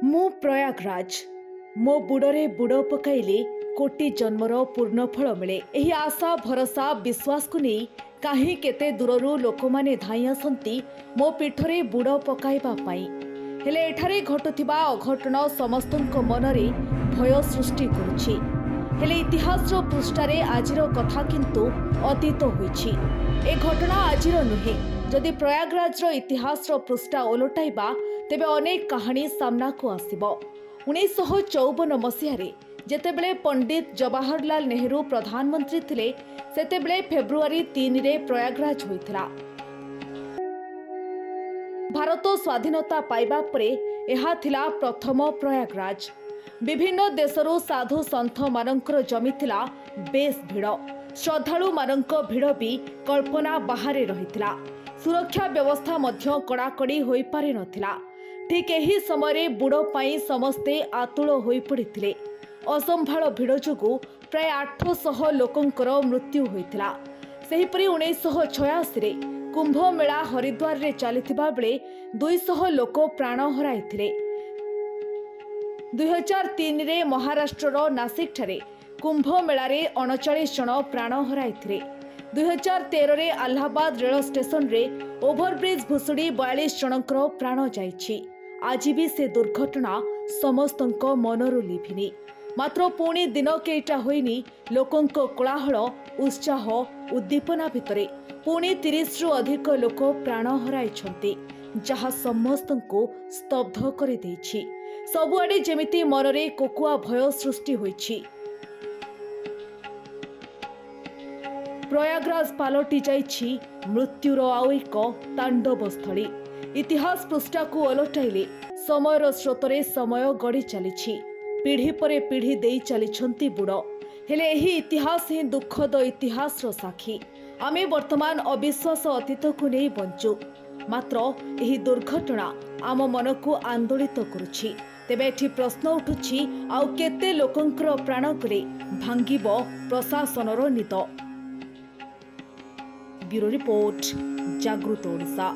मु प्रयागराज मो बुड़े बुड़ पकाइले कोटि जन्मर पूर्णफल मिले। एही आशा भरोसा विश्वास को नहीं कहीं केते दूररू लोक माने धाई आसंती मो पीठरे बुड़ पकाइबा पाई। हेले एठारे घटुथिबा अघटन समस्तक मनरे भय सृष्टि करुछि। हेले इतिहास पृष्ठारे आजिर कथा किंतु अतीत होइछि। ए घटना आजिर नुहे। जदि प्रयागराज इतिहास पृष्ठा ओलटाइबा तेबे अनेक कहानी सामना को आसिबो। 1954 मसीह जेतेबेले पंडित जवाहरलाल नेहरू प्रधानमंत्री थिले सेतेबेले फेब्रुआरी 3 रे प्रयागराज होइथिला। भारत स्वाधीनता पाइबा परे एहा थिला प्रथम प्रयागराज। विभिन्न देशरू साधु सन्थ मानकर जमिथिला बेस भिड़। श्रद्धालु मानक भिड़ भी कल्पना बाहरे रहिथिला। सुरक्षा व्यवस्था मध्य कड़ाकड़ी होई पारि नथिला। ठीक एही समय बुड़ पाई समस्ते आतुल होई पड़िथिले। असंभाळ भिड़ जोगु प्राय 800 लोकंकर मृत्यु होइथिला। सेहिपरि 1986 रे कुंभ मेला हरिद्वार रे चलिथिबा बेले 200 लोक प्राण हराइथिले। 2003 रे महाराष्ट्रर नासिक ठारे कुंभ मेलारे 39 जन प्राण हराइथिले। 2013 रे अलाहाबाद रेल स्टेशन रे ओभरब्रिज भुसुड़ी 42 जनकर प्राण जाइछि। आज भी से दुर्घटना समस्तक मनरु लिभिनी। मात्र पुणी दिन केटा होइनी लोकंक कोलाहल उत्साह उद्दीपना भितरे पुणी 30 रु अधिक लोक प्राण हराइछन्ति, जहा समस्तंको स्तब्ध करि दैछि। सबुआडे जेमिति मनरे कोकुआ भय सृष्टि होइछि। प्रयागराज पालटि जाइछि मृत्युर आउ एक तांडवस्थली। इतिहास पृष्ठा को ओलटाइले समयर स्रोतरे समय गड़ी चलिछि। पीढ़ी परे पीढ़ी देई चलिछन्ति बुड़। हेले एही इतिहास ही दुखद इतिहास साक्षी। आमे वर्तमान अविश्वास अतीत को नहीं बंचु। मात्र एही दुर्घटना आम मन को आंदोलित करुछि। तेबे एठी प्रश्न उठुछि आउ केते लोकंकर प्राण करे भांगिबो प्रशासनर निद। ब्यूरो रिपोर्ट, जागृत ओडिशा।